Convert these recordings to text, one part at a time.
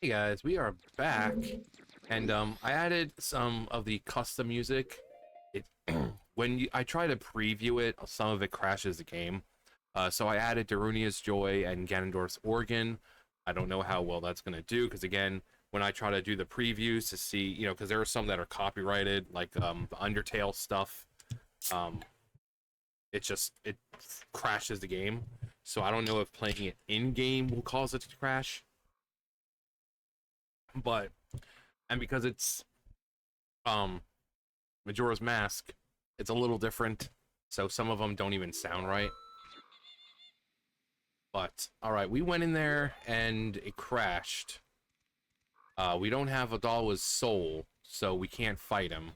Hey guys, we are back, and I added some of the custom music. It I try to preview it, some of it crashes the game. So I added Darunia's Joy and Ganondorf's Organ. I don't know how well that's gonna do because again, when I try to do the previews to see, because there are some that are copyrighted, like the Undertale stuff. Um, it crashes the game. So I don't know if playing it in game will cause it to crash, but and because it's Majora's Mask, it's a little different, so some of them don't even sound right. But all right, we went in there and it crashed. We don't have Adalwa's soul, so we can't fight him.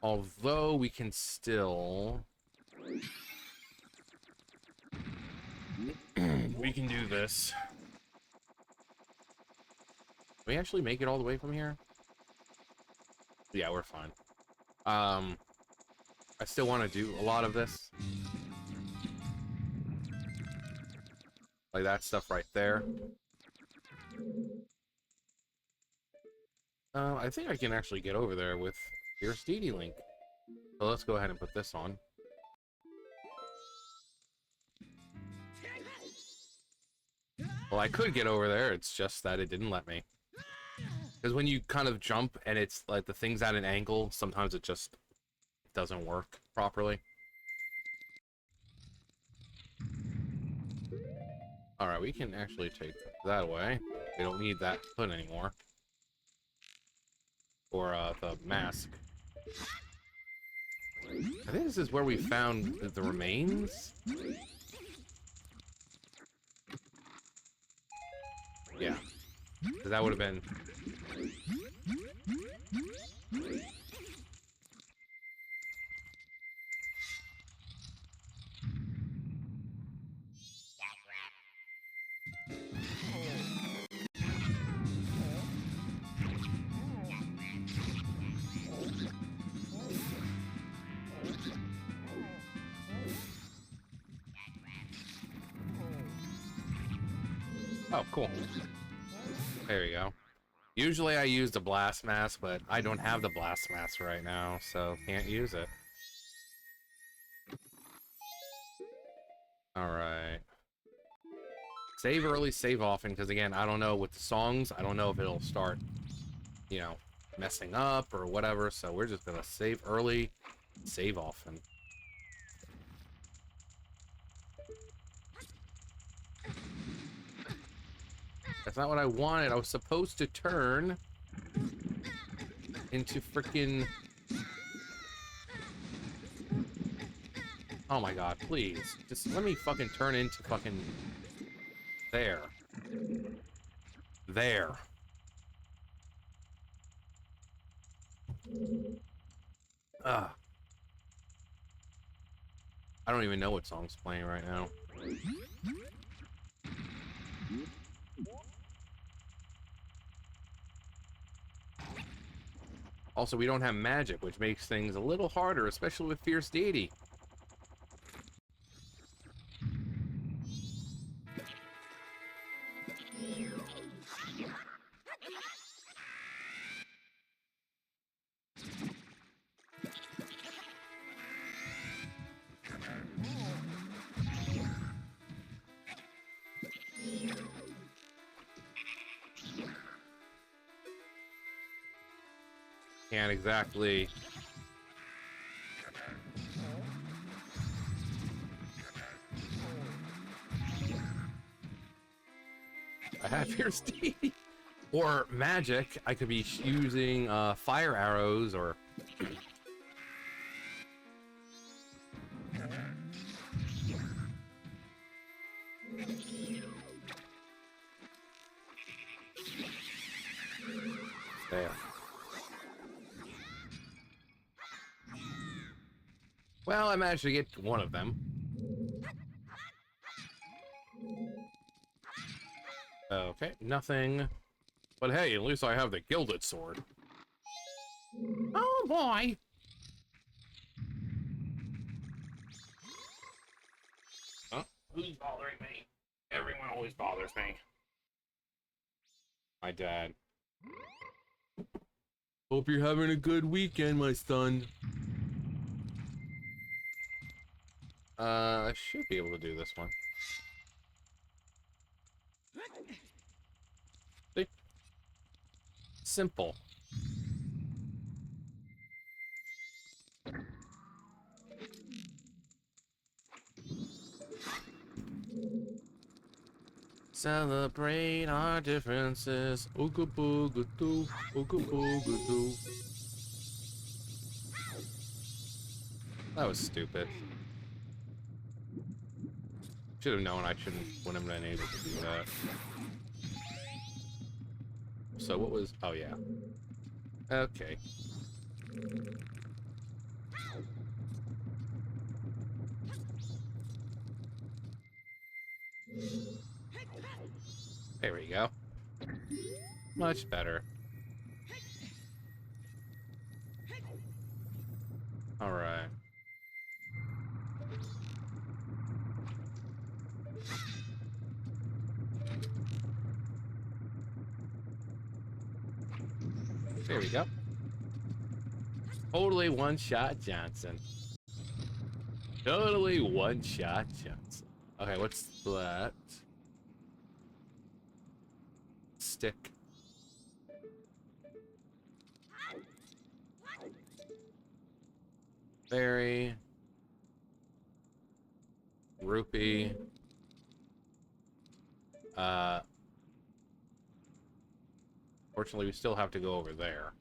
Although we can still we can do this. Can we actually make it all the way from here? Yeah, we're fine. I still want to do a lot of this. Like that stuff right there. I think I can actually get over there with Fierce Deity Link. So let's go ahead and put this on. Well, I could get over there, it's just that it didn't let me. Because when you kind of jump and it's like the thing's at an angle, sometimes it just doesn't work properly. Alright, we can actually take that away. We don't need that foot anymore. Or the mask. I think this is where we found the remains. Yeah. So that would have been... Oh, cool. There you go. Usually I use the blast mask, but I don't have the blast mask right now, so can't use it. Alright. Save early, save often, because again, I don't know with the songs, I don't know if it'll start, messing up or whatever, so we're just gonna save early, save often. That's not what I wanted. I was supposed to turn into freaking... Oh my god, please. Just let me fucking turn into fucking... There. There. Ugh. I don't even know what song's playing right now. Also, we don't have magic, which makes things a little harder, especially with Fierce Deity. Can't exactly... I have Fierce Deity. Or magic, I could be using fire arrows or... There. Well, I managed to get one of them. Okay, nothing. But hey, at least I have the gilded sword. Oh boy! Huh? Who's bothering me? Everyone always bothers me. My dad. Hope you're having a good weekend, my son. I should be able to do this one. See? Simple. Celebrate our differences. Ooga booga doo. Ooga booga doo. That was stupid. Should have known I wouldn't have been able to do that. So what was... Oh, yeah. Okay. There we go. Much better. Alright. There we go. Totally one-shot Johnson. Totally one-shot Johnson. Okay, what's that? Stick. Berry. Rupee. Fortunately, we still have to go over there.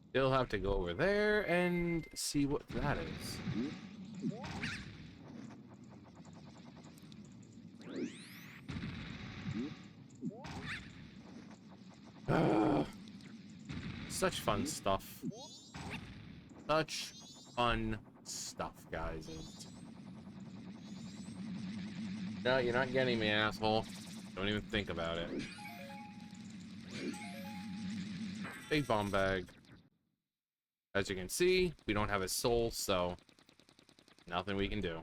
Still have to go over there and see what that is. Such fun stuff. Such fun stuff, guys. No, you're not getting me, asshole. Don't even think about it. Big bomb bag. As you can see, we don't have a soul, so nothing we can do.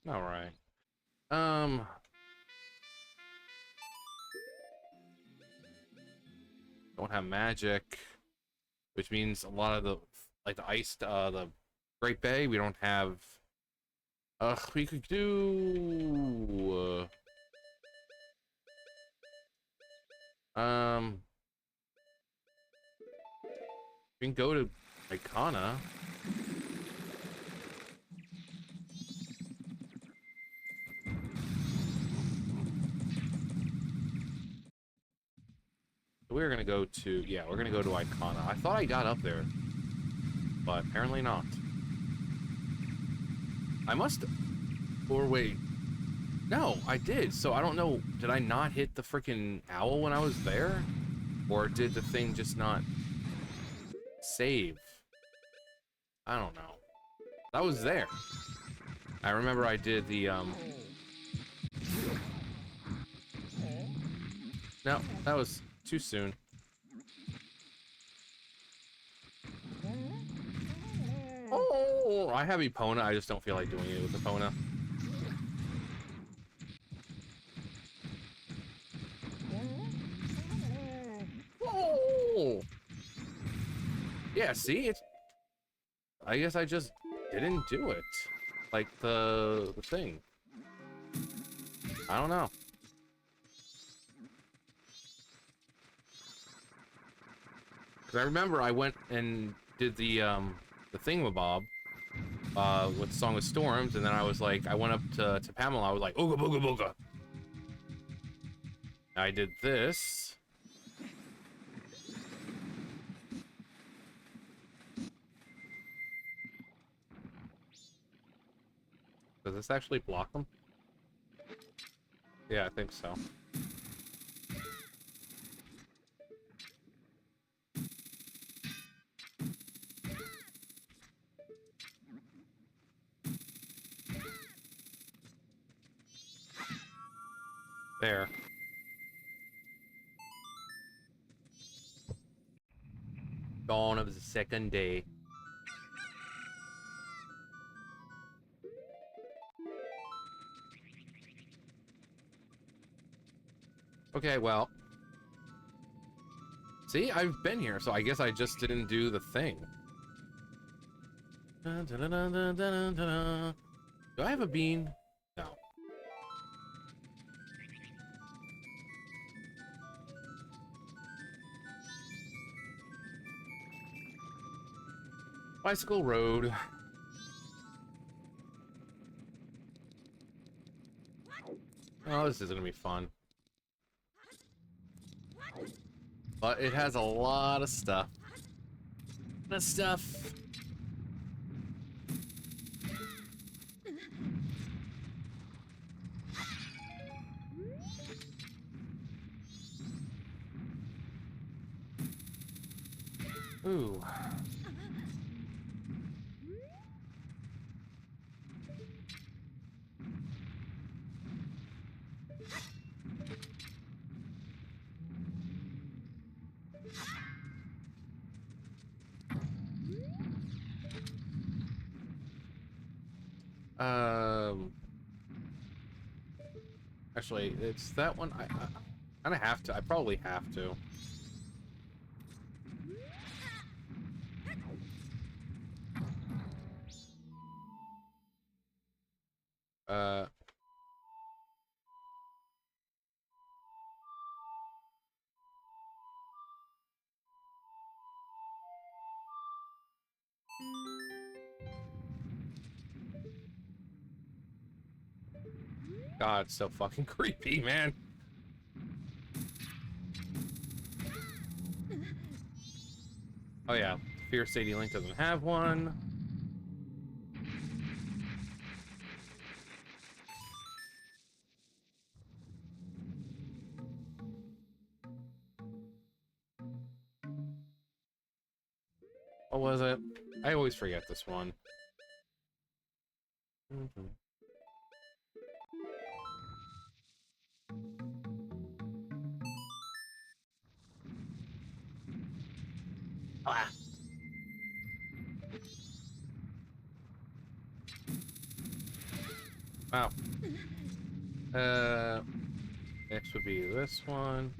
Alright. Don't have magic, which means a lot of the, like the iced, the Great Bay, we don't have. We could do. We can go to Icona. We're gonna go to, yeah, we're gonna go to Icona. I thought I got up there, but apparently not. I must, or wait, no, I did. So I don't know, did I not hit the freaking owl when I was there? Or did the thing just not save? I don't know. That was there. I remember I did the, no, that was too soon. Oh, I have Epona. I just don't feel like doing it with Epona. Oh, yeah. See, it's. I guess I just didn't do it, like the thing. I don't know. Cause I remember I went and did the thingamabob with Song of Storms, and then I was like, I went up to Pamela. I was like, ooga booga booga. I did this. Does this actually block them? Yeah, I think so. There. Dawn of the second day. Okay, well. See, I've been here, so I guess I just didn't do the thing. Dun, dun, dun, dun, dun, dun, dun. Do I have a bean? No. Bicycle road. Oh, this is gonna be fun. But it has a lot of stuff. Ooh. Actually, it's that one. I kind of have to. I probably have to. Uh. God, it's so fucking creepy, man. Oh yeah, Fear Sadie Link doesn't have one. What was it? I always forget this one. Ah. Wow. Next would be this one.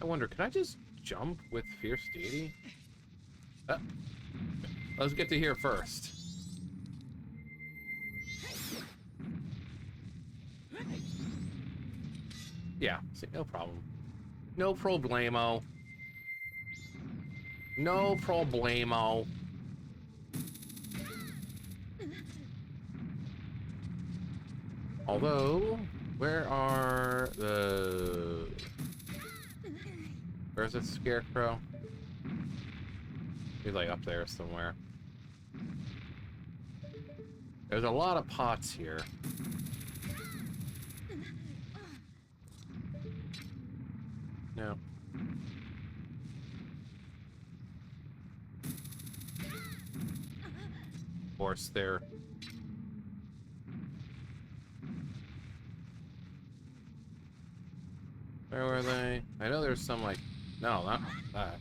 I wonder, can I just jump with Fierce Deity? Let's get to here first. Yeah, see, no problem. No problemo. No problemo. Although, where are the... Where's the scarecrow? He's like up there somewhere. There's a lot of pots here. No. Of course, there. Where were they? I know there's some like... No, not that.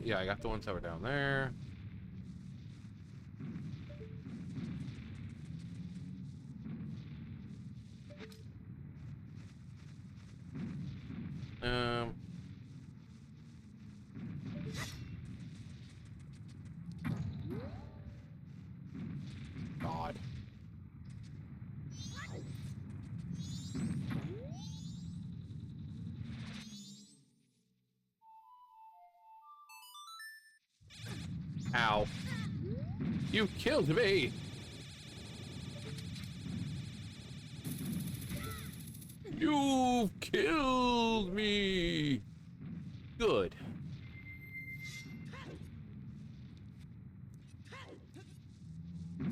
Yeah, I got the ones that were down there. God. Ow. You killed me! You've killed me! Good.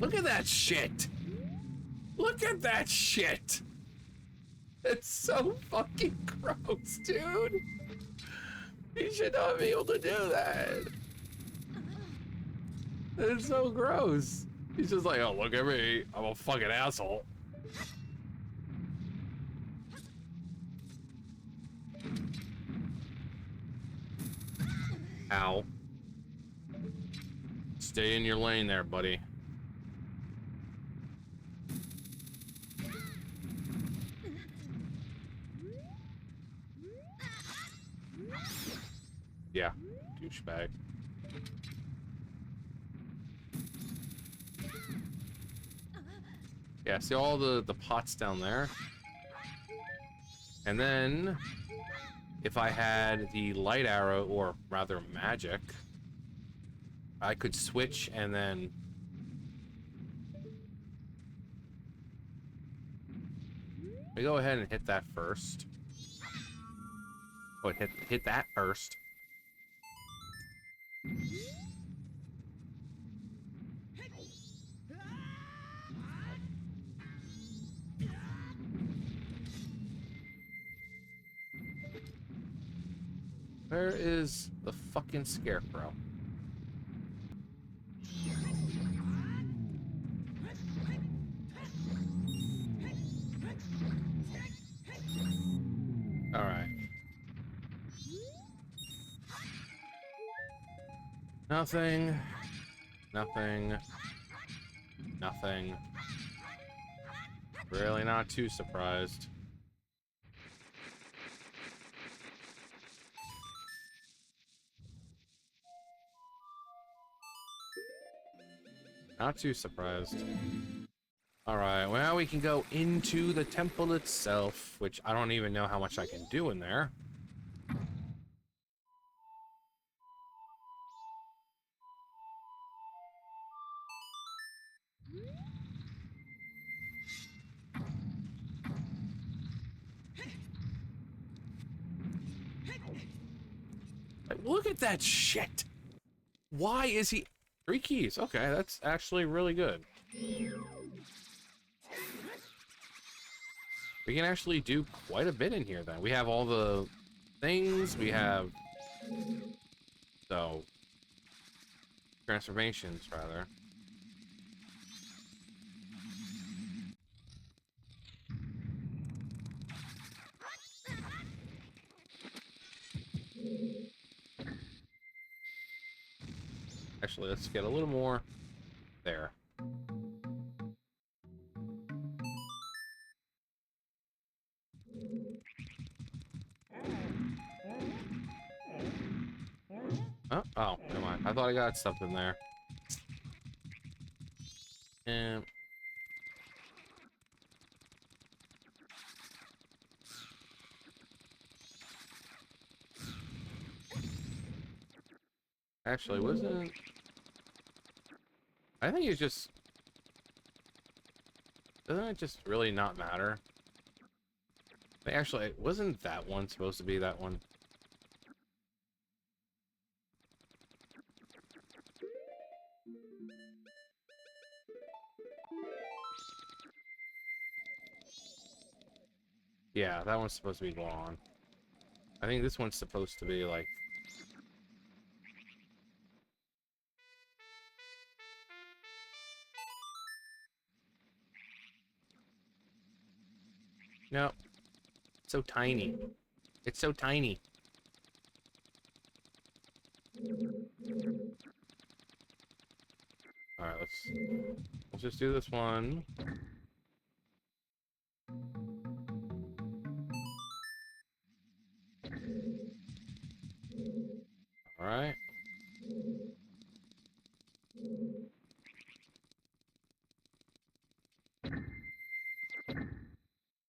Look at that shit! Look Look at that shit! It's so fucking gross, dude! You should not be able to do that! It's so gross! He's just like, oh, look at me, I'm a fucking asshole. Ow. Stay in your lane there, buddy. Yeah, douchebag. Yeah, see all the pots down there? And then, if I had the light arrow, or rather magic, I could switch and then... Let me go ahead and hit that first. Oh, hit that first. Where is the fucking scarecrow? Alright. Nothing. Nothing. Nothing. Really not too surprised. Not too surprised. Alright, well, we can go into the temple itself, which I don't even know how much I can do in there. Like, look at that shit! Why is he... 3 keys, okay, that's actually really good. We can actually do quite a bit in here then. We have all the things, we have... So... Transformations, rather. Actually, let's get a little more there. Oh, never mind. I thought I got something there. And actually, wasn't... I think it's just... Doesn't it just really not matter? Actually, wasn't that one supposed to be that one? Yeah, that one's supposed to be blonde. I think this one's supposed to be like... No. So tiny. It's so tiny. Alright, let's just do this one. Alright.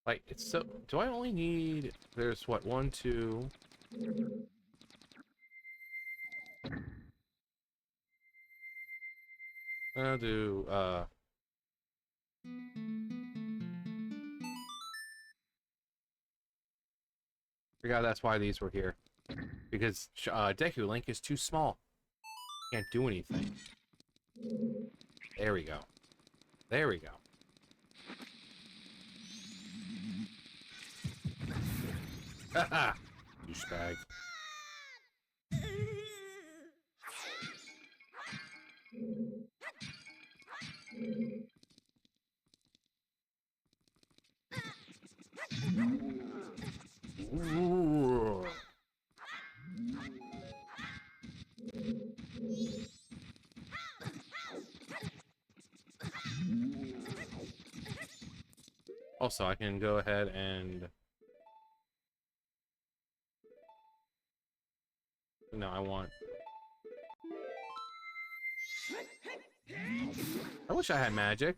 Like, it's so... Do I only need... There's, what, 1, 2... I'll do, Forgot that's why these were here. Because, Deku Link is too small. Can't do anything. There we go. There we go. Haha! Douchebag. Ooh. Also, I can go ahead and... No, I want... I wish I had magic.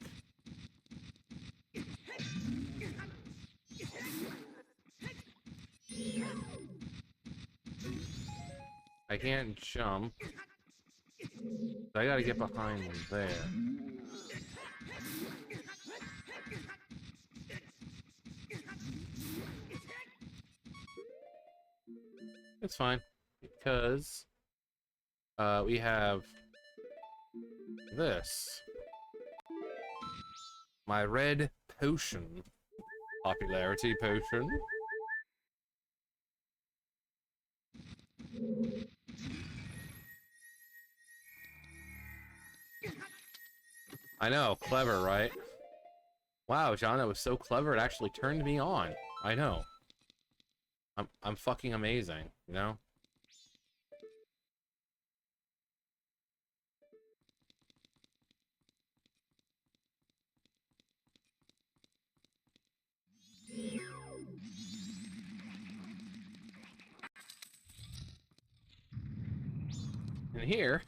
I can't jump. So I gotta get behind them there. It's fine. Because we have this. My red potion. Popularity potion. I know, clever, right? Wow, John, that was so clever, it actually turned me on. I know. I'm fucking amazing, you know? And here,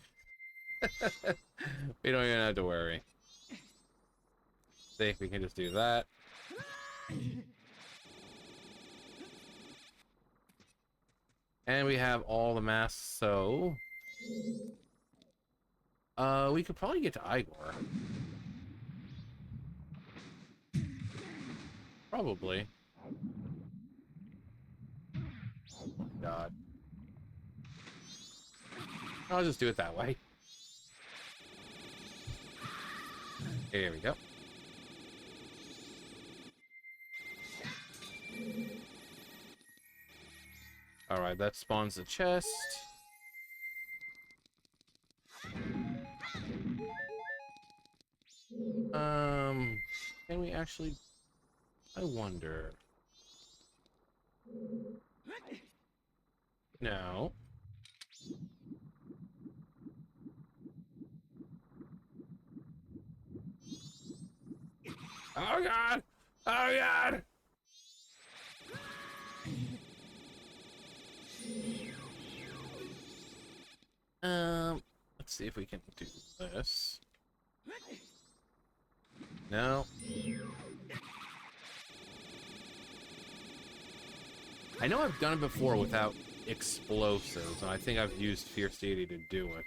we don't even have to worry. See, we can just do that. And we have all the masks, so... we could probably get to Igor. Probably. Oh, God. I'll just do it that way. Here we go. Alright, that spawns the chest. Can we actually... I wonder... No. Oh God! Oh God! Let's see if we can do this. No. I know I've done it before without explosives, and I think I've used Fierce Deity to do it.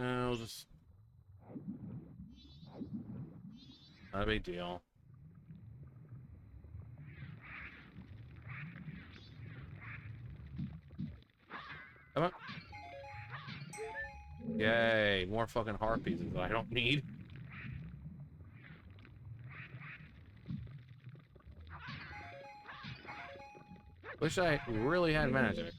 I'll just... Not a big deal. Come on. Yay, more fucking harpies that I don't need. Wish I really had magic.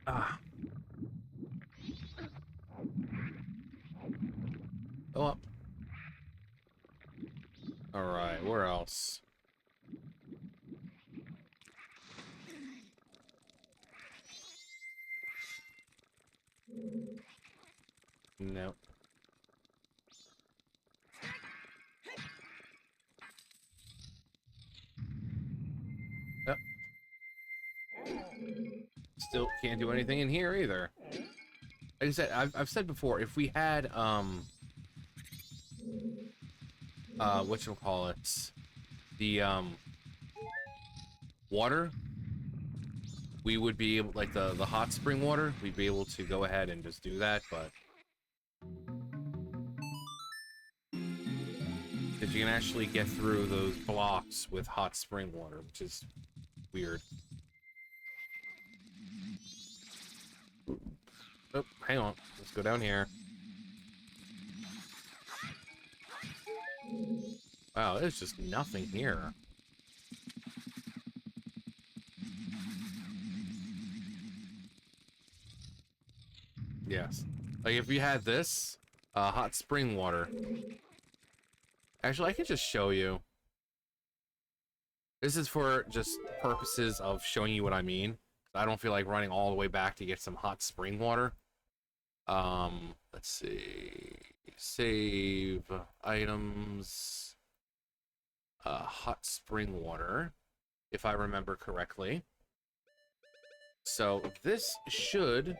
Ah. Go up. Alright, where else? Nope. Yep. Still can't do anything in here either. Like I said, I've said before, if we had whatchamacallit, the water, we would be able, like the hot spring water, we'd be able to go ahead and just do that, but because you can actually get through those blocks with hot spring water, which is weird. Oh, hang on. Let's go down here. Wow, there's just nothing here. Yes. Like, if we had this, hot spring water. Actually, I can just show you. This is for just purposes of showing you what I mean. I don't feel like running all the way back to get some hot spring water. Let's see. Save items. Hot spring water, if I remember correctly. So this should...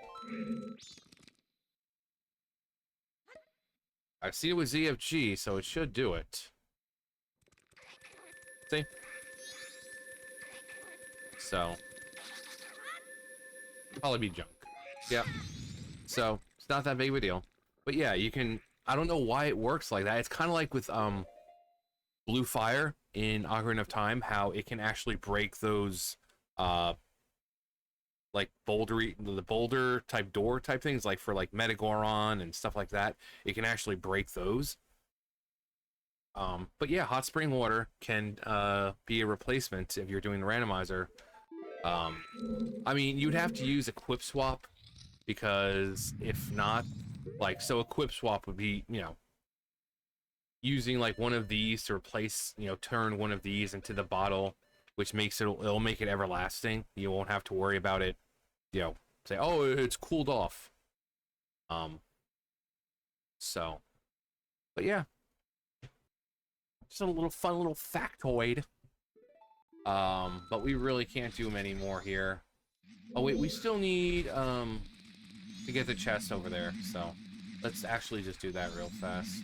I've seen it with ZFG, so it should do it. See? So... probably be junk. Yep. So, it's not that big of a deal. But yeah, you can... I don't know why it works like that. It's kind of like with, Blue Fire in Ocarina of Time, how it can actually break those, like the boulder type door type things, like for like Metagoron and stuff like that. It can actually break those. But yeah, hot spring water can be a replacement if you're doing the randomizer. I mean, you'd have to use equip swap, because if not, like, so equip swap would be, you know, using like one of these to replace, you know, turn one of these into the bottle, which makes it'll make it everlasting. You won't have to worry about it, you know, say, oh, it's cooled off. So, but yeah, just a little fun little factoid. But we really can't do many more here. Oh wait, we still need to get the chest over there, so let's actually just do that real fast.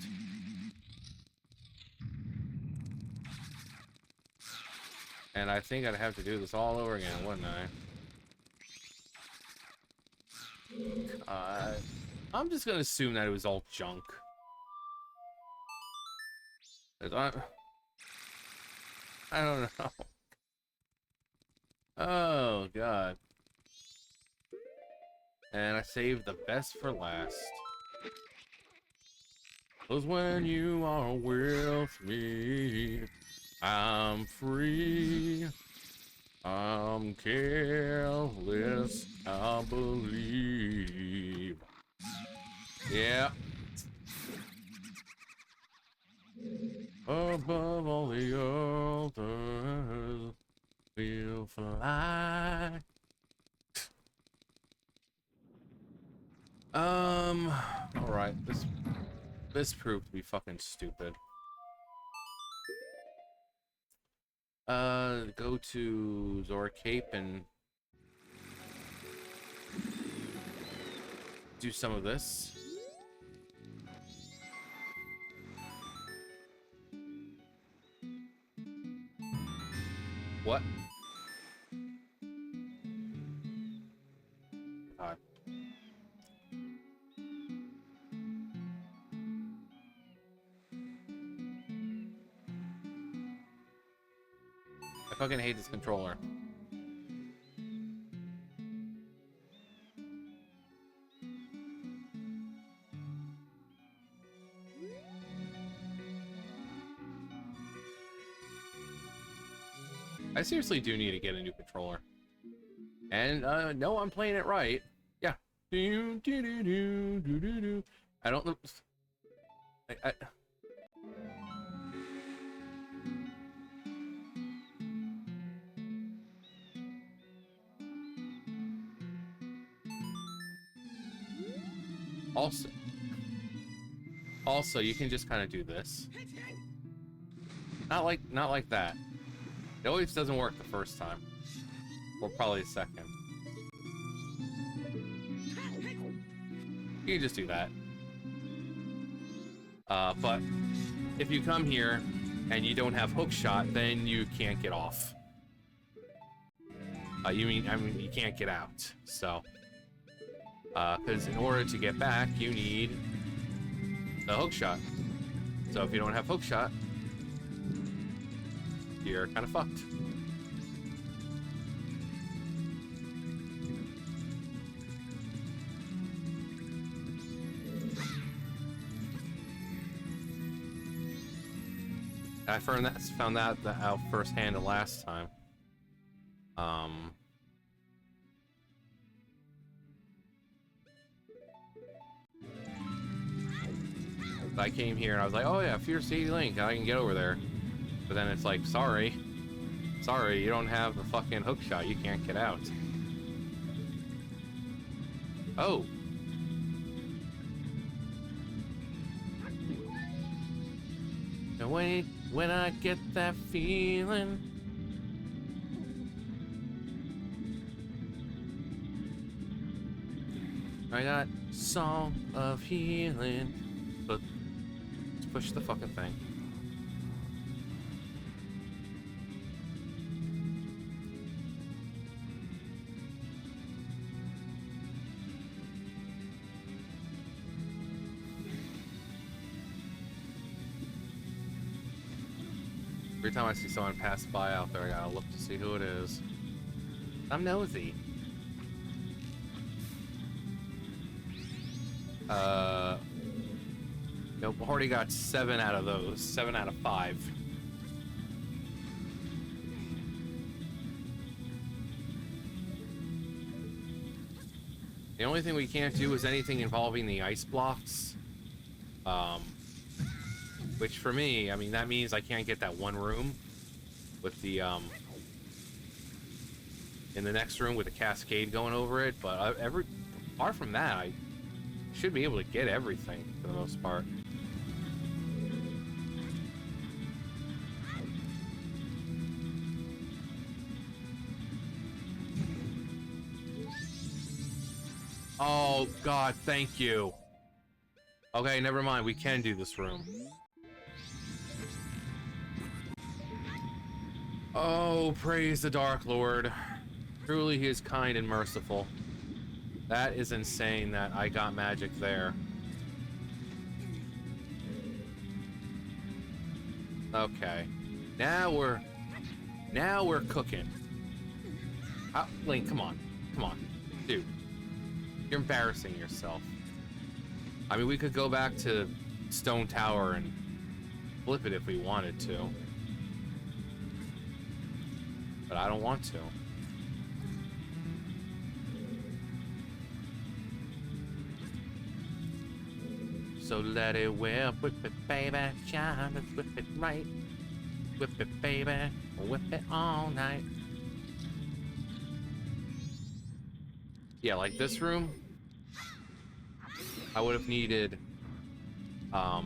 And I think I'd have to do this all over again, wouldn't I? I'm just gonna assume that it was all junk. I don't know. Oh, God. And I saved the best for last. 'Cause when you are with me, I'm free. I'm careless, I believe. Yeah. Above all the others, we'll fly. Alright, this proved to be fucking stupid. Go to Zora Cape and do some of this. What? God. I fucking hate this controller. I seriously do need to get a new controller. And, no, I'm playing it right. Yeah. I don't know. Also, you can just kind of do this. Not like that. It always doesn't work the first time. Or probably the second. You can just do that. But if you come here and you don't have hook shot, then you can't get off. I mean, you can't get out. So, because in order to get back, you need the hook shot. So if you don't have hook shot, you're kind of fucked. I found that out firsthand the last time. I came here and I was like, oh yeah, Fear City Link, I can get over there. But then it's like, sorry, you don't have the fucking hook shot, you can't get out. Oh. And when I get that feeling. I got Song of Healing. But let's push the fucking thing. Every time I see someone pass by out there, I gotta look to see who it is. I'm nosy. Nope, already got 7 out of those. 7 out of 5. The only thing we can't do is anything involving the ice blocks. Which for me, I mean, that means I can't get that one room with the, in the next room with the cascade going over it, but apart from that, I should be able to get everything for the most part. Oh, God, thank you. Okay, never mind. We can do this room. Oh, praise the Dark Lord. Truly, he is kind and merciful. That is insane that I got magic there. Okay. Now we're cooking. Link, come on. Come on. Dude. You're embarrassing yourself. I mean, we could go back to Stone Tower and flip it if we wanted to. But I don't want to. So let it whip it, baby, shine, let's whip it right. Whip it, baby, whip it all night. Yeah, like this room, I would have needed, to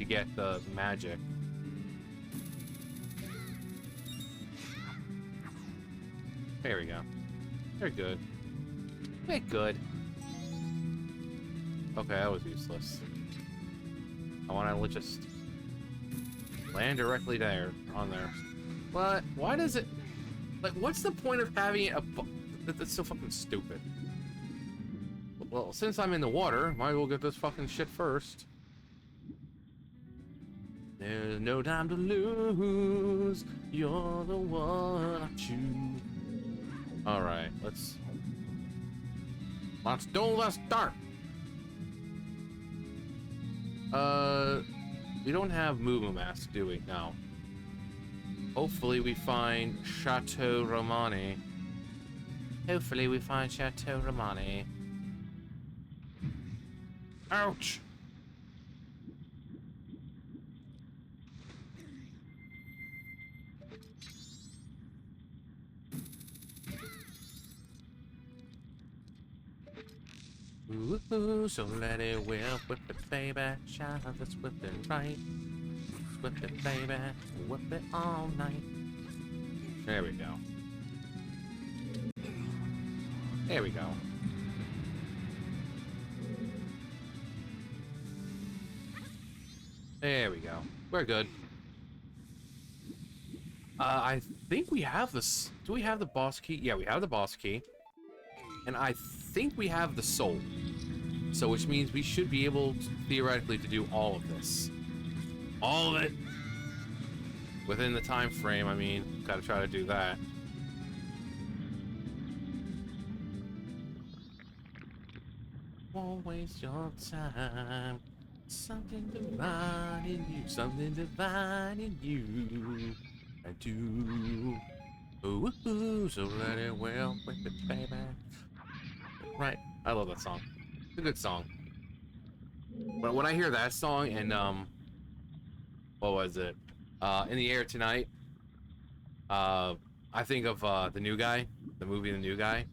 get the magic. There we go. They're good. They're good. Okay, that was useless. I want to just land directly there, on there. What? Why does it... Like, what's the point of having a... That's so fucking stupid. Well, since I'm in the water, might as well get this fucking shit first. There's no time to lose. You're the one I choose. Alright, let's do the start. We don't have Moo Mask, do we? No. Hopefully we find Chateau Romani. Hopefully we find Chateau Romani. Ouch! Ooh, so let it whip it, baby. Shine, let's whip it right. Whip it, baby. Whip it all night. There we go. There we go. There we go. We're good. I think we have this. Do we have the boss key? Yeah, we have the boss key. And I think we have the soul. So, which means we should be able, to, theoretically, to do all of this. All of it! Within the time frame, I mean, gotta try to do that. Won't waste your time. Something divine in you, something divine in you. I do. Ooh, ooh, so let it well with the baby. Right, I love that song. It's a good song. But when I hear that song and what was it? In the Air Tonight. I think of the New Guy, the movie The New Guy,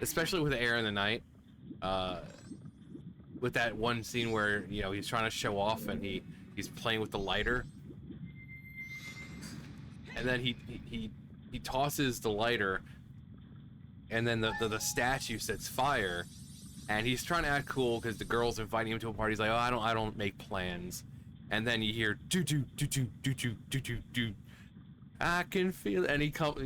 especially with the Air in the Night. With that one scene where he's trying to show off and he's playing with the lighter, and then he tosses the lighter, and then the statue sets fire, and he's trying to act cool because the girl's inviting him to a party. He's like, oh, I don't make plans, and then you hear do do do do do do do do do. I can feel it. And he comes,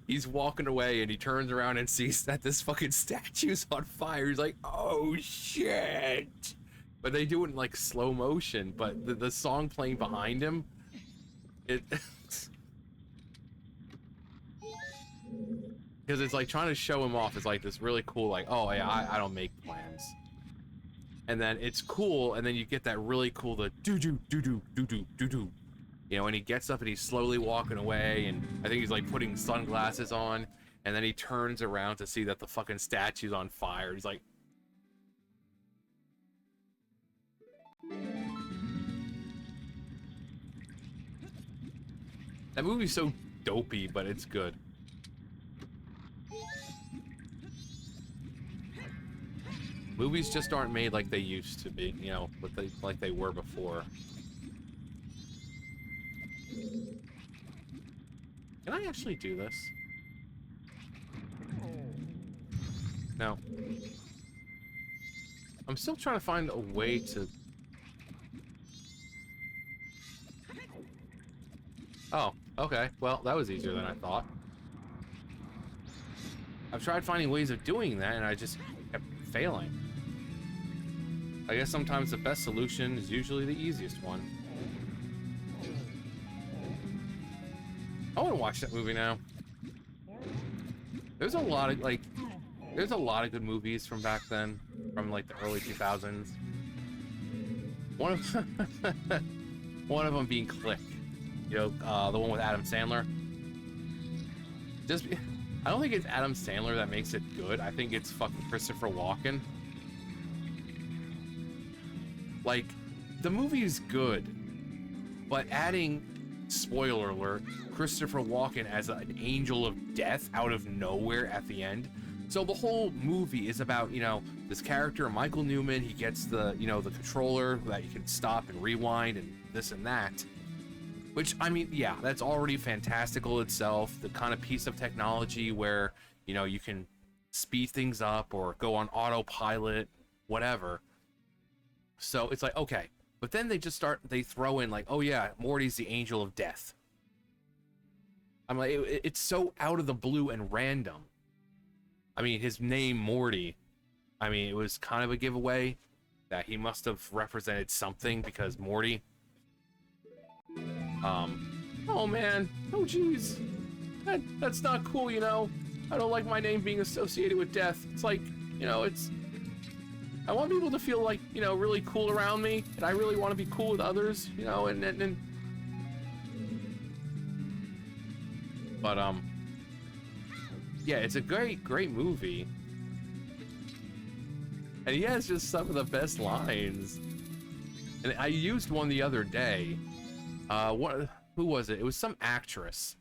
he's walking away and he turns around and sees that this fucking statue's on fire. He's like, oh shit. But they do it in like slow motion, but the song playing behind him, because it's like trying to show him off. It's like this really cool, like, oh yeah, I don't make plans. And then it's cool, and then you get that really cool, the do-do, do-do, do-do, do-do. And he gets up and he's slowly walking away, and I think he's like putting sunglasses on, and then he turns around to see that the fucking statue's on fire. He's like, that movie's so dopey, but it's good. Movies just aren't made like they used to be, like they were before. Can I actually do this? No. I'm still trying to find a way to... Oh, okay. Well, that was easier than I thought. I've tried finding ways of doing that, and I just kept failing. I guess sometimes the best solution is usually the easiest one. I want to watch that movie now. There's a lot of good movies from back then, from like the early 2000s. One of them being Click, the one with Adam Sandler. I don't think it's Adam Sandler that makes it good. I think it's fucking Christopher Walken. Like, the movie is good, but adding, spoiler alert, Christopher Walken as an angel of death out of nowhere at the end. So the whole movie is about, this character, Michael Newman, he gets the controller that you can stop and rewind and this and that. Which, I mean, yeah, that's already fantastical itself. The kind of piece of technology where, you can speed things up or go on autopilot, whatever. So it's like, okay. But then they throw in like, oh yeah, Morty's the angel of death. I'm like, it's so out of the blue and random. I mean, his name, Morty, I mean, it was kind of a giveaway that he must have represented something because Morty. Oh man, oh geez. That's not cool, I don't like my name being associated with death. It's like, I want people to feel like, really cool around me, and I really want to be cool with others, but, yeah, it's a great movie. And he has just some of the best lines. And I used one the other day. Who was it? It was some actress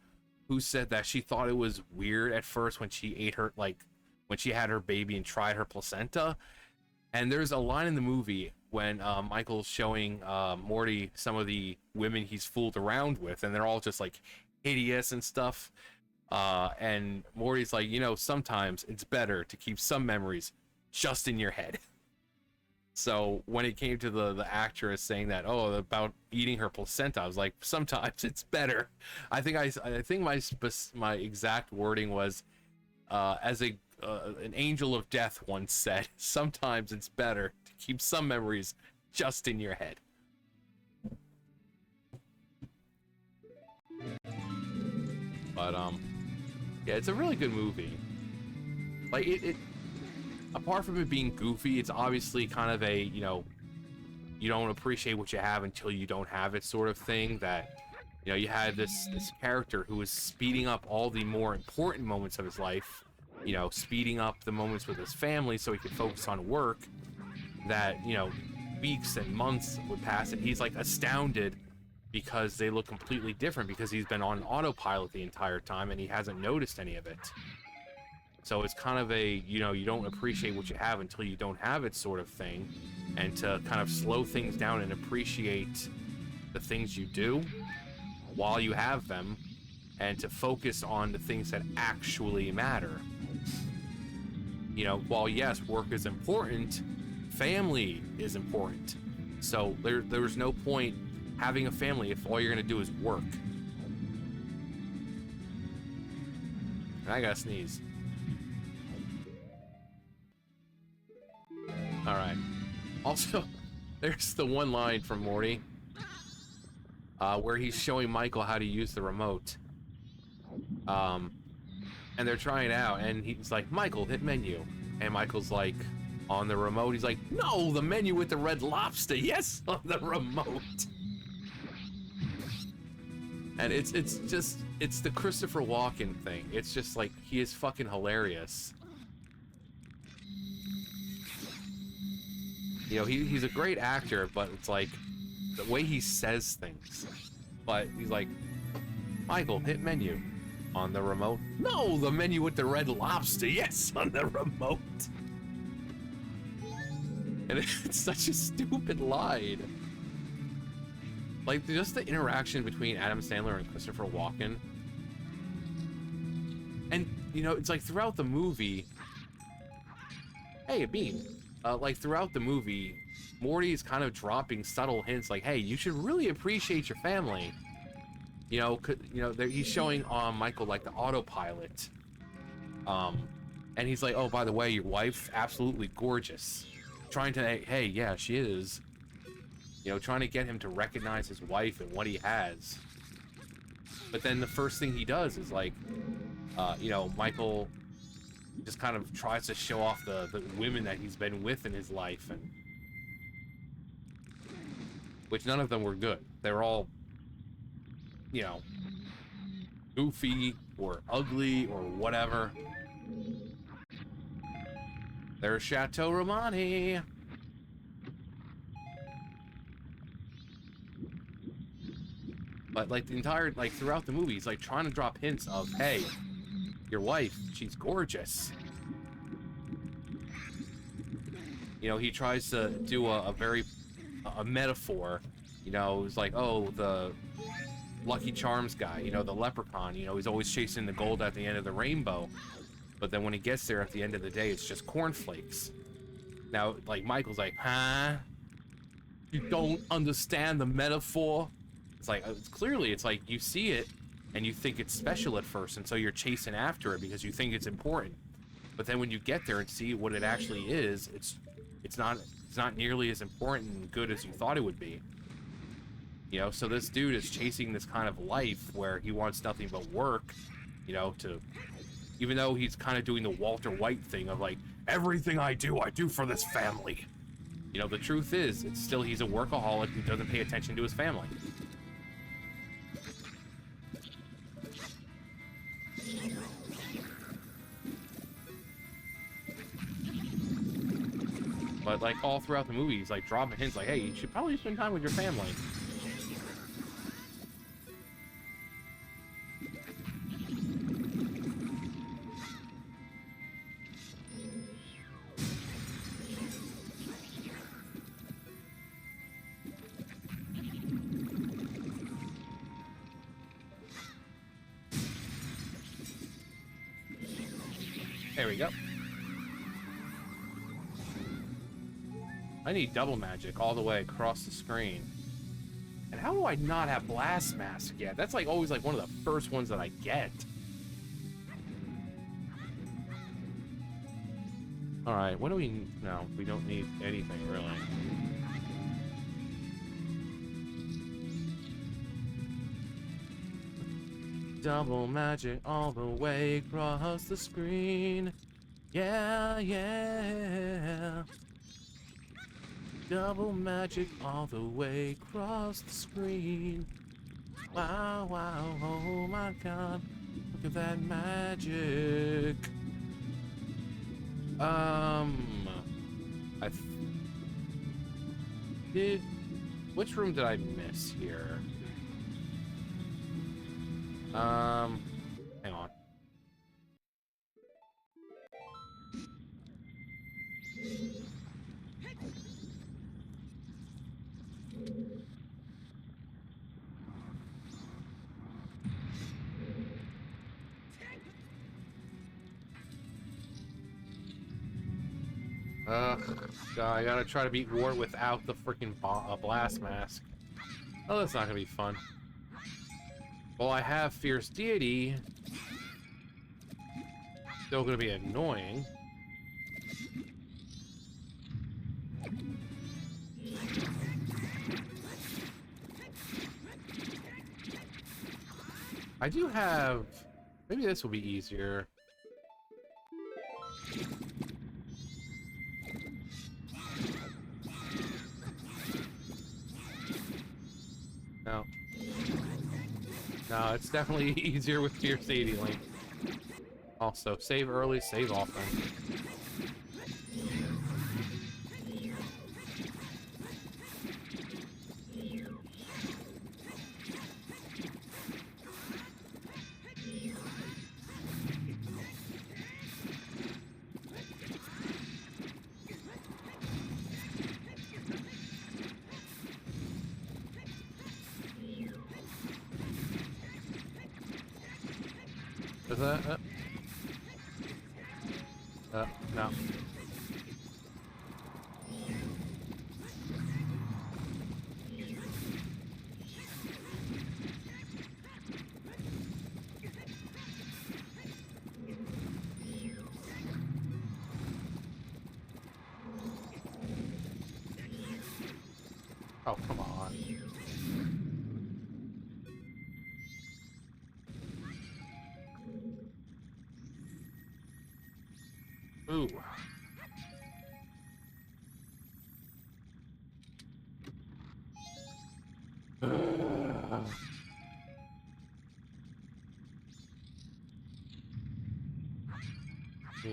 who said that she thought it was weird at first when she ate when she had her baby and tried her placenta. And there's a line in the movie when Michael's showing Morty some of the women he's fooled around with, and they're all just like hideous and stuff. And Morty's like, sometimes it's better to keep some memories just in your head. So when it came to the actress saying that, oh, about eating her placenta, I was like, sometimes it's better. I think my exact wording was, as an angel of death once said, sometimes it's better to keep some memories just in your head. But yeah, it's a really good movie. Like it apart from it being goofy, it's obviously kind of a, you know, you don't appreciate what you have until you don't have it sort of thing. That, you know, you had this character who was speeding up all the more important moments of his life, you know, speeding up the moments with his family so he could focus on work. That, you know, weeks and months would pass and he's like astounded because they look completely different because he's been on autopilot the entire time and he hasn't noticed any of it. So it's kind of a, you know, you don't appreciate what you have until you don't have it sort of thing. And to kind of slow things down and appreciate the things you do while you have them, and to focus on the things that actually matter. You know, while yes, work is important, family is important. So there's no point having a family if all you're gonna do is work. And I gotta sneeze. Alright. Also, there's the one line from Morty where he's showing Michael how to use the remote. And they're trying it out, and he's like, Michael, hit menu. And Michael's like, on the remote, he's like, no, the menu with the red lobster. Yes, on the remote. And it's the Christopher Walken thing. It's just like, he is fucking hilarious. You know, he's a great actor, but it's like the way he says things. But he's like, Michael, hit menu. On the remote. No, the menu with the red lobster. Yes, on the remote. And it's such a stupid line. Like, just the interaction between Adam Sandler and Christopher Walken. And, you know, it's like throughout the movie... Hey, a bean. Like, throughout the movie, Morty is kind of dropping subtle hints like, hey, you should really appreciate your family. You know, he's showing Michael, like, the autopilot. And he's like, oh, by the way, your wife's absolutely gorgeous. Trying to, hey, yeah, she is. You know, trying to get him to recognize his wife and what he has. But then the first thing he does is, like, you know, Michael just kind of tries to show off the women that he's been with in his life, and which none of them were good. They were all, you know, goofy or ugly or whatever. There's Chateau Romani. But like the entire, like throughout the movie, he's like trying to drop hints of, hey, your wife, she's gorgeous. You know, he tries to do a metaphor. You know, it's like, oh, the Lucky Charms guy, you know, the leprechaun, you know, he's always chasing the gold at the end of the rainbow. But then when he gets there at the end of the day, it's just cornflakes. Now, like, Michael's like, huh? You don't understand the metaphor? It's like, it's like you see it and you think it's special at first, and so you're chasing after it because you think it's important. But then when you get there and see what it actually is, it's not nearly as important and good as you thought it would be. You know, so this dude is chasing this kind of life where he wants nothing but work, you know, to, even though he's kind of doing the Walter White thing of like, everything I do for this family. You know, the truth is, it's still, he's a workaholic who doesn't pay attention to his family. But like all throughout the movie, he's like dropping hints like, hey, you should probably spend time with your family. There we go. I need double magic all the way across the screen. And how do I not have blast mask yet? That's like always like one of the first ones that I get. All right, what do we? No, we don't need anything really. Double magic all the way across the screen. Yeah, yeah. Double magic all the way across the screen. Wow, wow, oh my god. Look at that magic. I did... Which room did I miss here? Hang on. God, I gotta try to beat War without the freaking blast mask. Oh, that's not gonna be fun. Well, I have Fierce Deity. Still gonna be annoying. I do have... Maybe this will be easier. No. No, it's definitely easier with Fierce Deity Link. Also, save early, save often. Is that... no. Oh, come on. Ooh.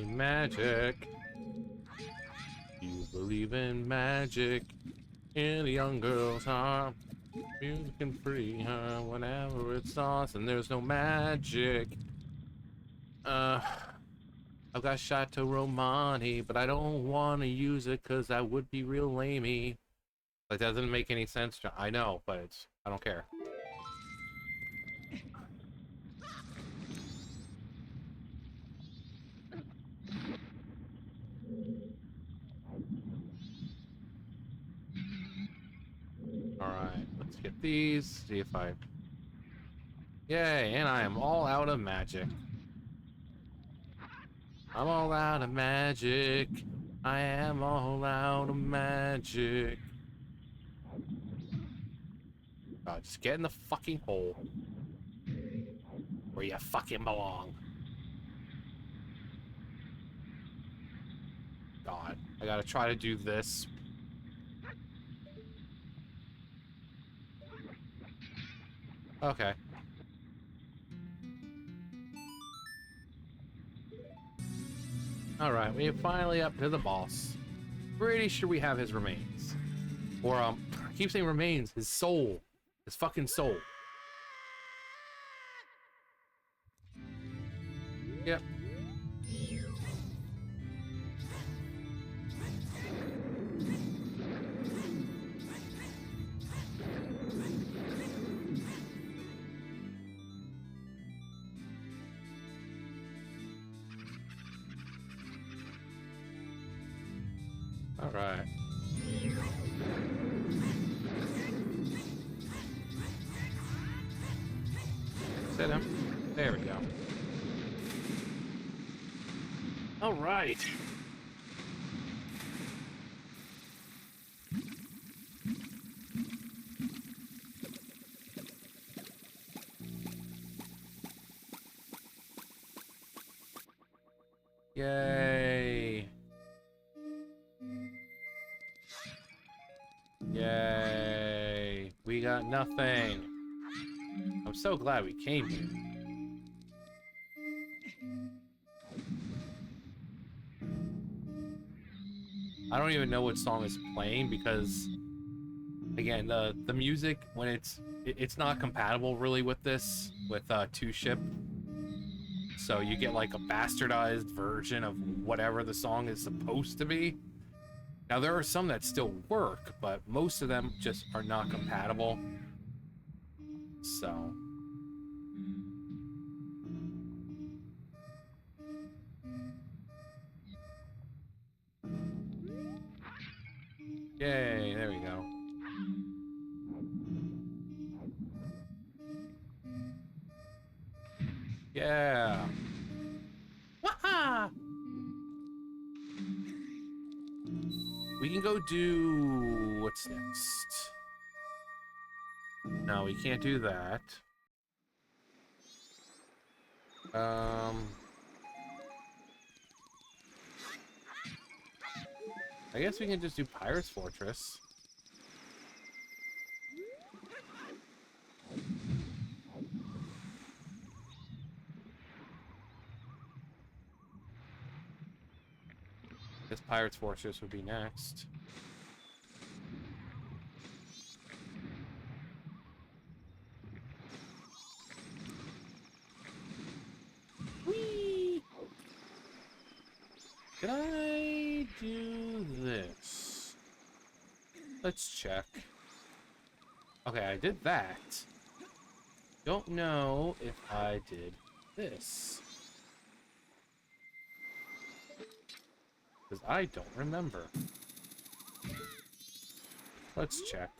Magic. You believe in magic in a young girl's heart. You can free her whenever it starts, and there's no magic. I've got Chateau Romani, but I don't want to use it because that would be real lamey. Like, that doesn't make any sense. I know, but it's... I don't care. Alright, let's get these. See if I... Yay, and I am all out of magic. I'm all out of magic. I am all out of magic. God, just get in the fucking hole. Where you fucking belong. God, I gotta try to do this. Okay. Alright, we're finally up to the boss. Pretty sure we have his remains. Or, I keep saying remains, his soul. His fucking soul. Yep. Alright. Sit him. There we go. All right. Yay. Yay. We got nothing. I'm so glad we came here. I don't even know what song is playing because, again, the music, when it's not compatible really with this, with 2Ship. So you get like a bastardized version of whatever the song is supposed to be. Now there are some that still work, but most of them just are not compatible. So yay, there we go. Yeah. Waha! We can go do... what's next? No, we can't do that. I guess we can just do Pirate's Fortress. This Pirate's Fortress would be next. Whee! Did I do this? Let's check. Okay, I did that. Don't know if I did this. Because I don't remember. Let's check.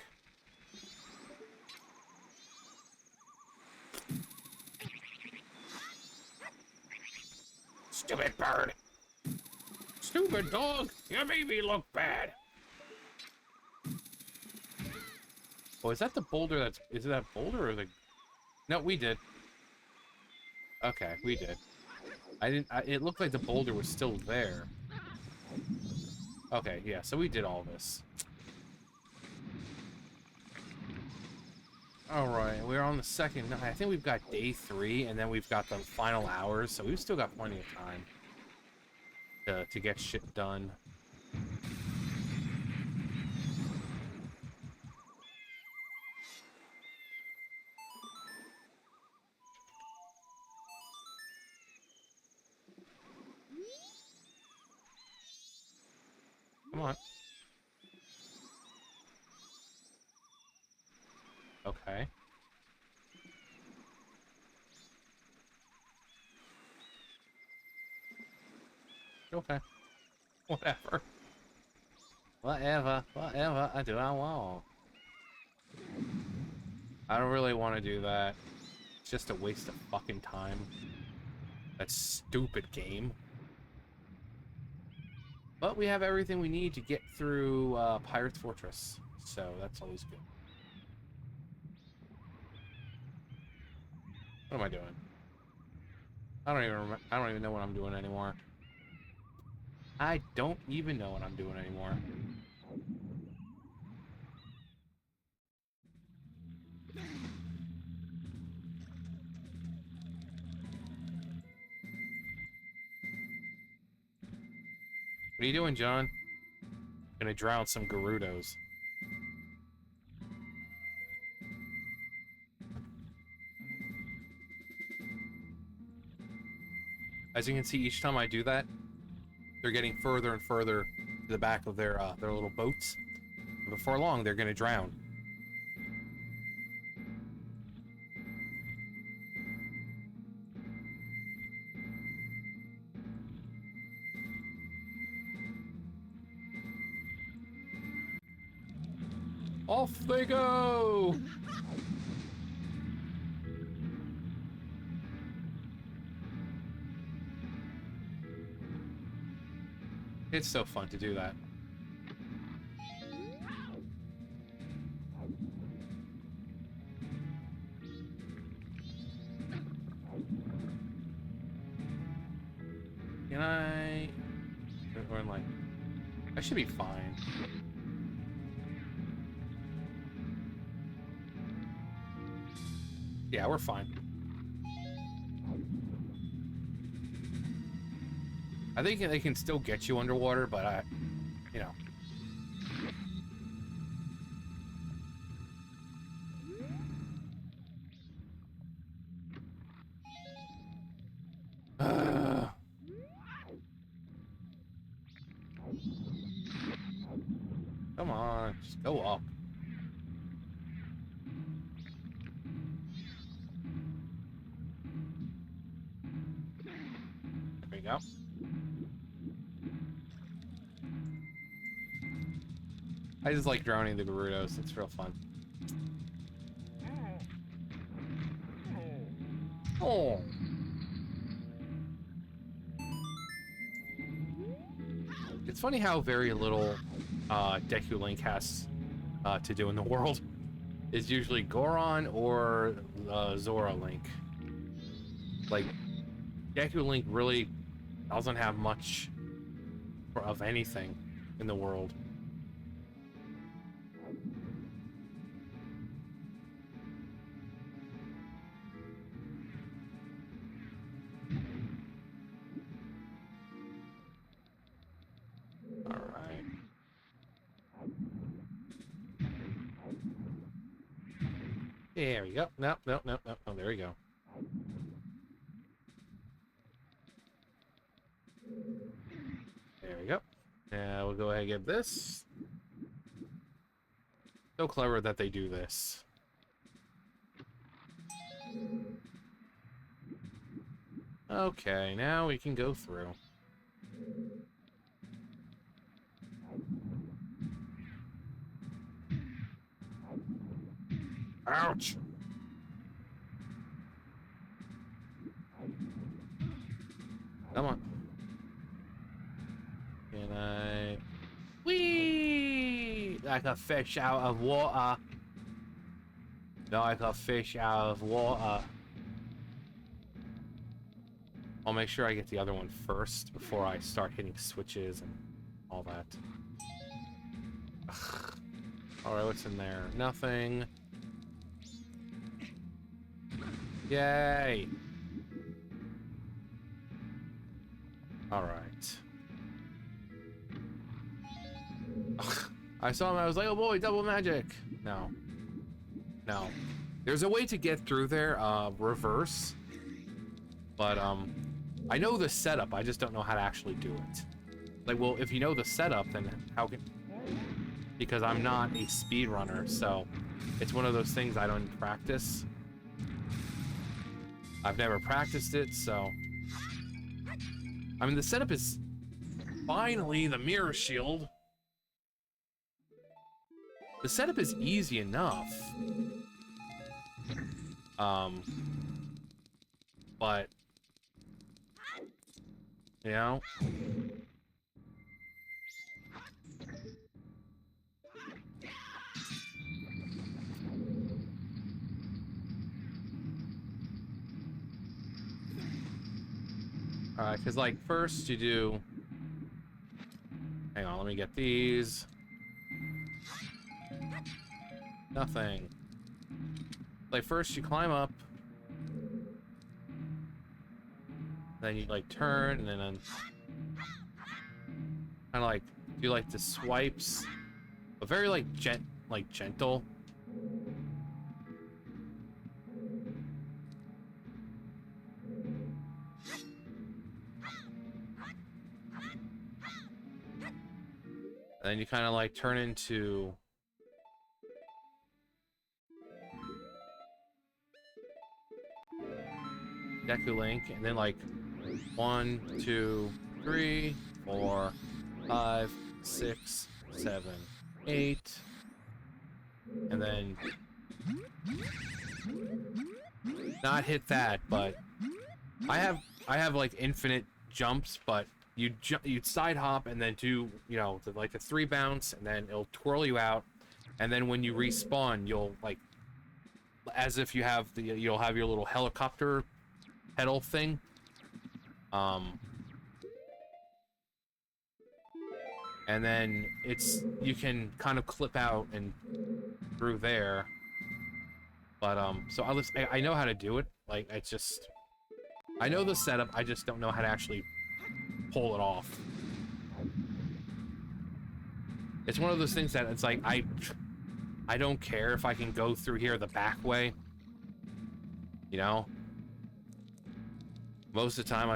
Stupid bird! Stupid dog! You made me look bad! Oh, is that the boulder that's... is it that boulder or the... No, we did. Okay, we did. I didn't... it looked like the boulder was still there. Okay, yeah, so we did all this. Alright, we're on the second night. I think we've got day 3, and then we've got the final hours, so we've still got plenty of time to get shit done. Come on. Okay. Okay. Whatever. Whatever. Whatever. I do I want. I don't really want to do that. It's just a waste of fucking time. That stupid game. But we have everything we need to get through Pirate's Fortress. So that's always good. What am I doing? I don't even remember. I don't even know what I'm doing anymore. I don't even know what I'm doing anymore. What are you doing, John? Gonna drown some Gerudos. As you can see, each time I do that, they're getting further and further to the back of their little boats. And before long, they're gonna drown. Off they go! It's so fun to do that. Can I... Or like... I should be fine. Yeah, we're fine. I think they can still get you underwater, but you know. Come on, just go up. There we go. I just like drowning the Gerudos. It's real fun. Oh. It's funny how very little Deku Link has to do in the world. It's usually Goron or Zora Link. Like, Deku Link really doesn't have much of anything in the world. There we go. Nope, nope, nope, nope. Oh, there we go. There we go. Now we'll go ahead and get this. So clever that they do this. Okay, now we can go through. Ouch! Come on. Can I... Whee! Like a fish out of water. Like a fish out of water. I'll make sure I get the other one first before I start hitting switches and all that. Alright, what's in there? Nothing. Yay! Alright. I saw him, I was like, oh boy, double magic! No. No. There's a way to get through there, reverse. But, I know the setup, I just don't know how to actually do it. Like, well, if you know the setup, then how can... Because I'm not a speedrunner, so it's one of those things I don't practice. I've never practiced it, so... I mean, the setup is... Finally, the mirror shield. The setup is easy enough. But... You know? Alright, because, like, first you do... Hang on, let me get these. Nothing. Like, first you climb up. Then you, like, turn, and then... Kind of, like, do, like, the swipes. But very, like, gentle. And then you kind of like turn into Deku Link, and then like 1, 2, 3, 4, 5, 6, 7, 8, and then not hit that, but I have like infinite jumps, but you'd side hop and then do, you know, like a 3 bounce, and then it'll twirl you out, and then when you respawn, you'll like, as if you have you'll have your little helicopter pedal thing. And then you can kind of clip out and through there. But so I know how to do it. Like, it's just, I know the setup, I just don't know how to actually pull it off. It's one of those things that it's like, I don't care if I can go through here the back way. You know? Most of the time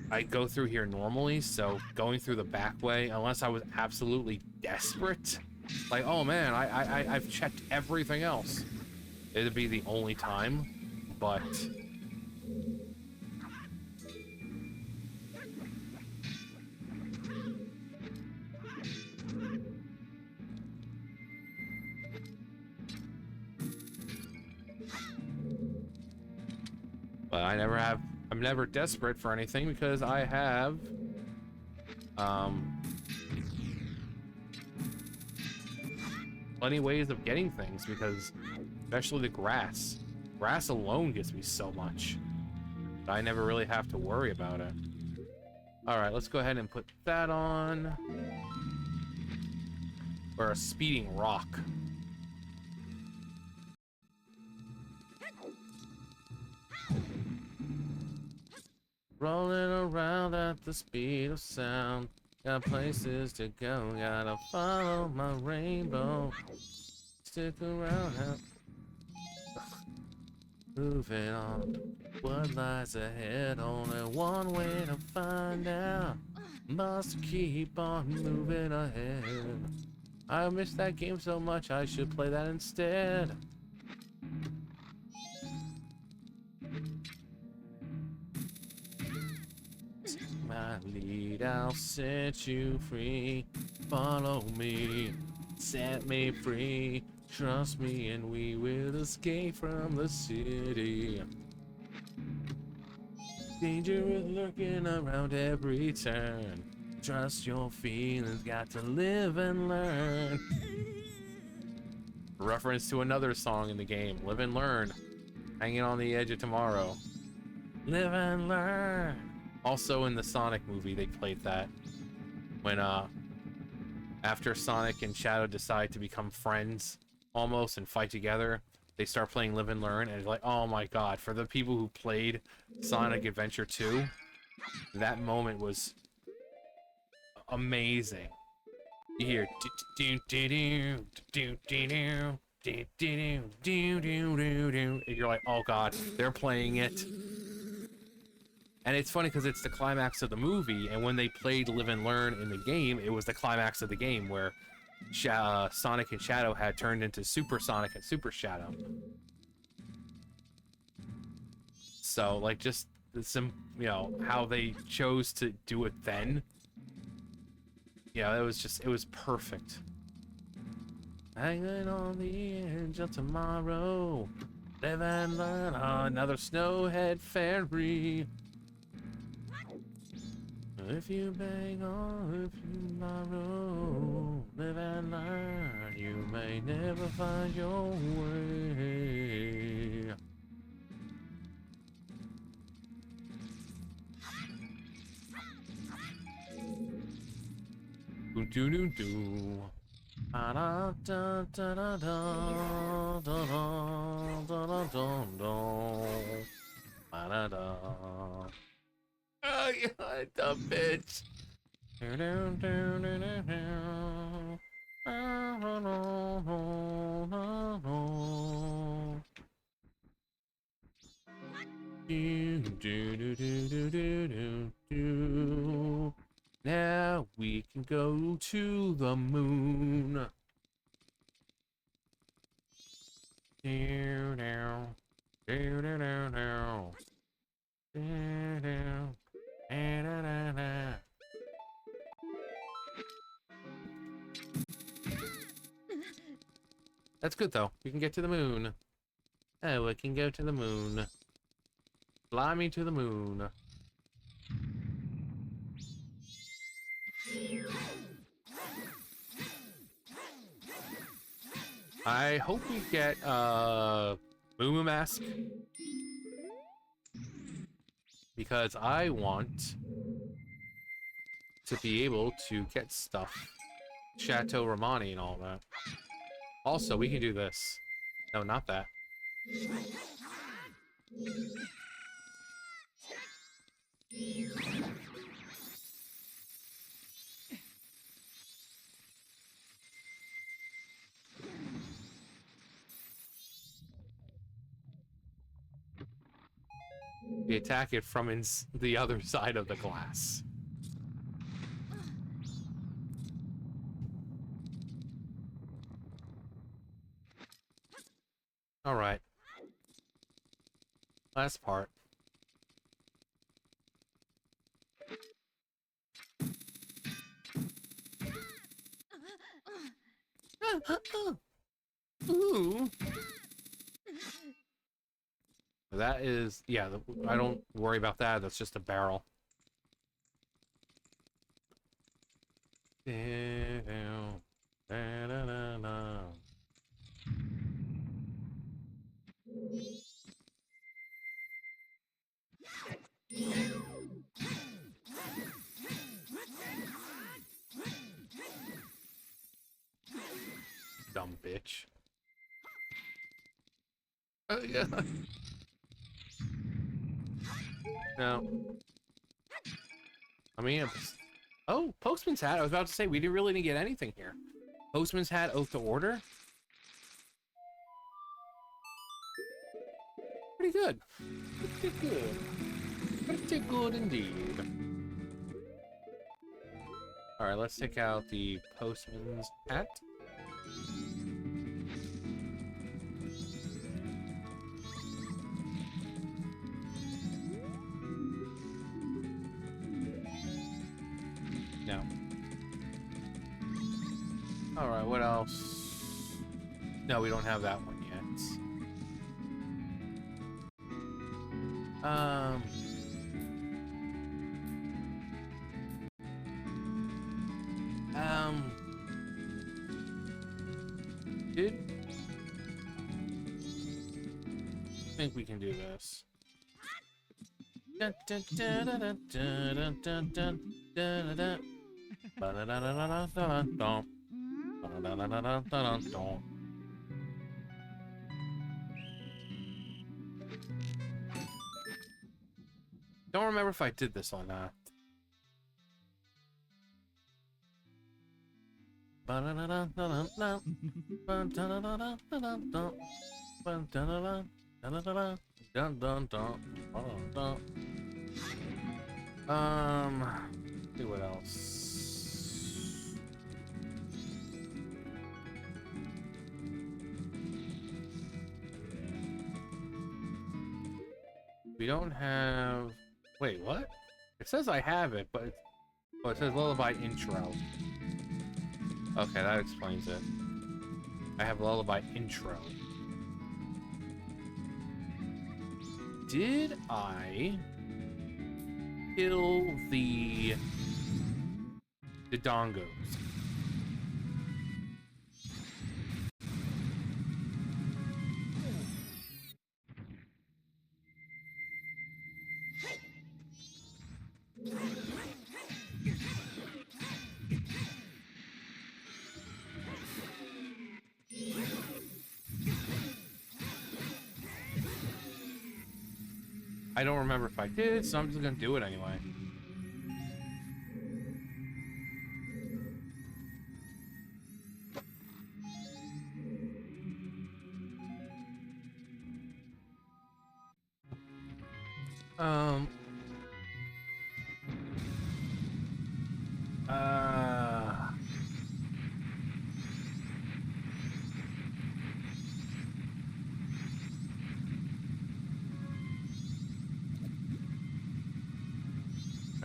I go through here normally, so going through the back way, unless I was absolutely desperate, like, oh man, I've checked everything else, it'd be the only time, but I'm never desperate for anything because I have plenty ways of getting things, because especially the grass alone gives me so much. I never really have to worry about it. All right, let's go ahead and put that on. Or a speeding rock. Rolling around at the speed of sound. Got places to go, gotta follow my rainbow. Stick around, moving on. What lies ahead, only one way to find out. Must keep on moving ahead. I miss that game so much, I should play that instead. My lead, I'll set you free. Follow me, set me free. Trust me and we will escape from the city. Danger is lurking around every turn. Trust your feelings, got to live and learn. Reference to another song in the game, Live and Learn. Hanging on the edge of tomorrow. Live and learn. Also in the Sonic movie, they played that. When, after Sonic and Shadow decide to become friends, almost, and fight together, they start playing Live and Learn, and it's like, oh my god, for the people who played Sonic Adventure 2, that moment was amazing. You hear and you're like, oh god, they're playing it. And it's funny because it's the climax of the movie, and when they played Live and Learn in the game, it was the climax of the game where Sonic and Shadow had turned into Super Sonic and Super Shadow. So, like, just some, you know, how they chose to do it then. Yeah, it was perfect. Hanging on the edge of tomorrow. Live and learn, another snowhead fairy. If you bang on, if you borrow, live and learn, you may never find your way. Do do do do. Da da da da da da da da da da da. Oh, you dumb bitch. Now we can go to the moon. That's good though. We can get to the moon. Oh, we can go to the moon. Fly me to the moon. I hope we get Moo Mask, because I want to be able to get stuff. Chateau Romani and all that. Also, we can do this. No, not that. We attack it from the other side of the glass. Alright. Last part. Ooh. That is, yeah, I don't worry about that. That's just a barrel. Dumb bitch. Yeah. No. I mean, oh, Postman's Hat. I was about to say, we didn't really get anything here. Postman's Hat, Oath to Order. Pretty good. Pretty good. Pretty good indeed. Alright, let's take out the Postman's Hat. No. Alright, what else? No, we don't have that one yet. I think we can do this. Dun, dun, dun, dun, dun, dun, dun, dun, dun, dun. Ba-da-da-da-da-da-da-dum. Ba-da-da-da-da-da-da-dum. Don't remember if I did this or not. See what else. We don't have. Wait, what? It says I have it, but it says Lullaby Intro. Okay, that explains it. I have Lullaby Intro. Did I kill the dongos? I don't remember if I did, so I'm just gonna do it anyway.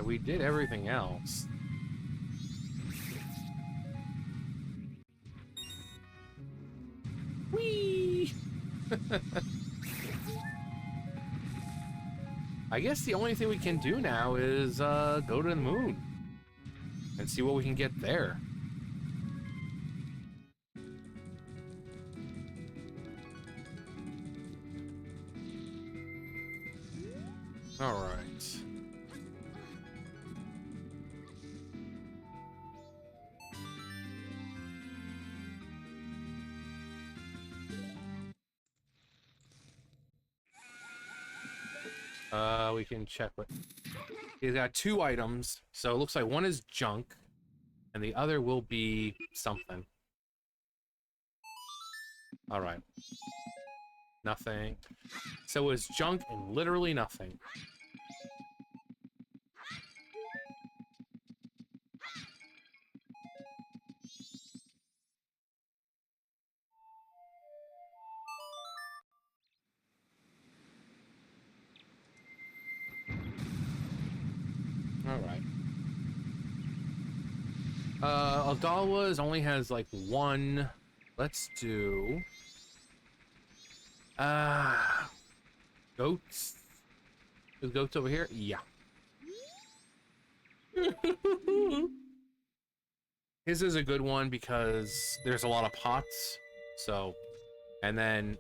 We did everything else. Whee! I guess the only thing we can do now is go to the moon and see what we can get there. All right. We can check what... He's got 2 items, so it looks like one is junk, and the other will be something. Alright. Nothing. So it's junk and literally nothing. Alright. Aldalwa's only has like 1. Let's do... Goats? Is goats over here? Yeah. His is a good one because there's a lot of pots, so... And then,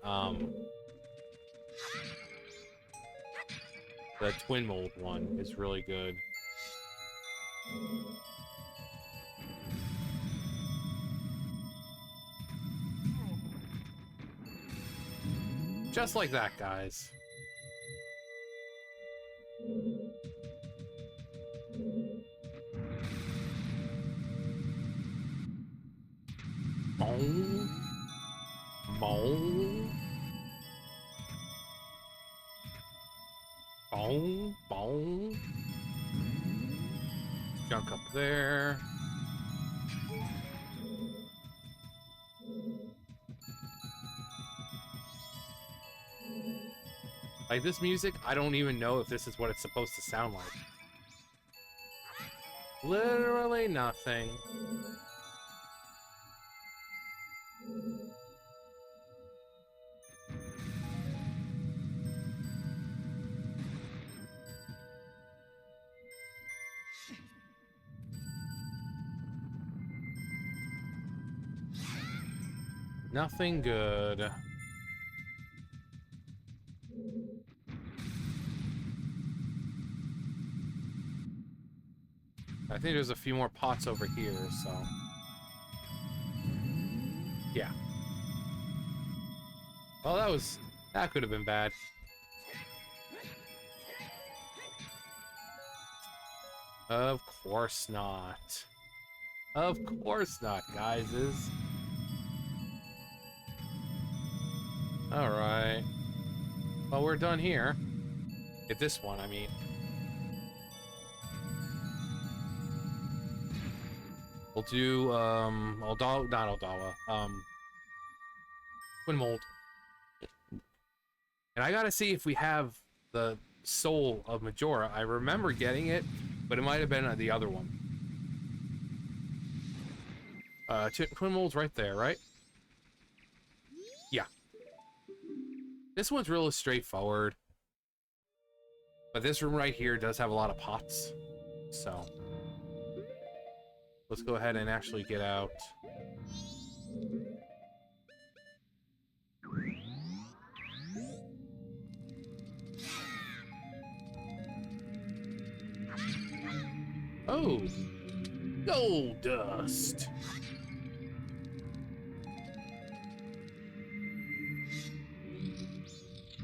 the twin mold one is really good. Just like that, guys. Boom. Boom. Boom. Boom. Junk up there. Like, this music, I don't even know if this is what it's supposed to sound like. Literally nothing. Nothing good. I think there's a few more pots over here, so... Yeah. Well, that could have been bad. Of course not. Of course not, guys. Alright. Well, we're done here. Get this one, I mean. We'll do, not Aldawa, Twin Mold. And I gotta see if we have the soul of Majora. I remember getting it, but it might have been the other one. Twin Mold's right there, right? Yeah. This one's really straightforward. But this room right here does have a lot of pots. So... let's go ahead and actually get out. Oh! Gold dust!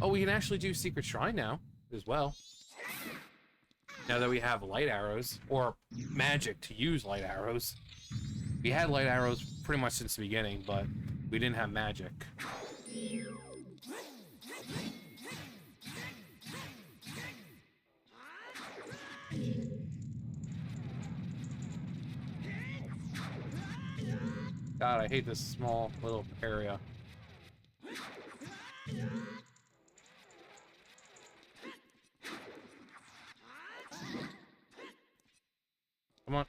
Oh, we can actually do Secret Shrine now, as well. Now that we have light arrows, or magic to use light arrows. We had light arrows pretty much since the beginning, but we didn't have magic. God, I hate this small little area. Come on.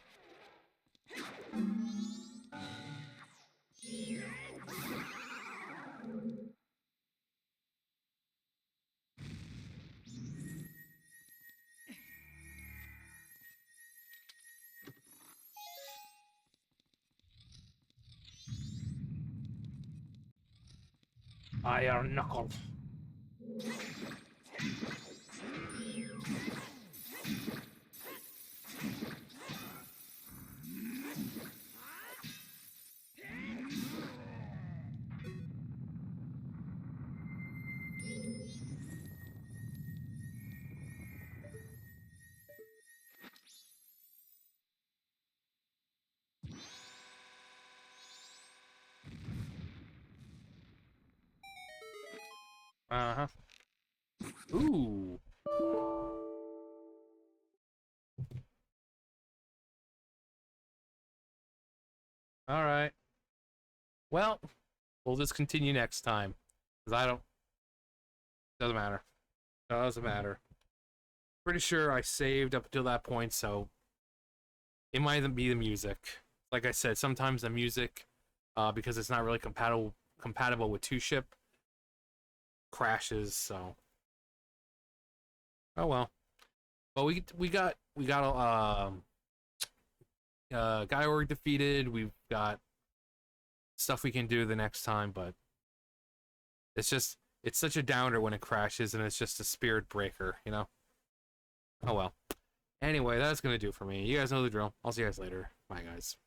Iron Knuckle. Uh-huh. Ooh. All right. Well, we'll just continue next time. Because I don't... Doesn't matter. Doesn't matter. Pretty sure I saved up until that point, so... It might even be the music. Like I said, sometimes the music, because it's not really compatible with 2Ship, crashes, so... Oh well. But we got guy org defeated. We've got stuff we can do the next time, but it's such a downer when it crashes, and it's just a spirit breaker, you know. Oh well. Anyway, that's gonna do for me. You guys know the drill. I'll see you guys later. Bye, guys.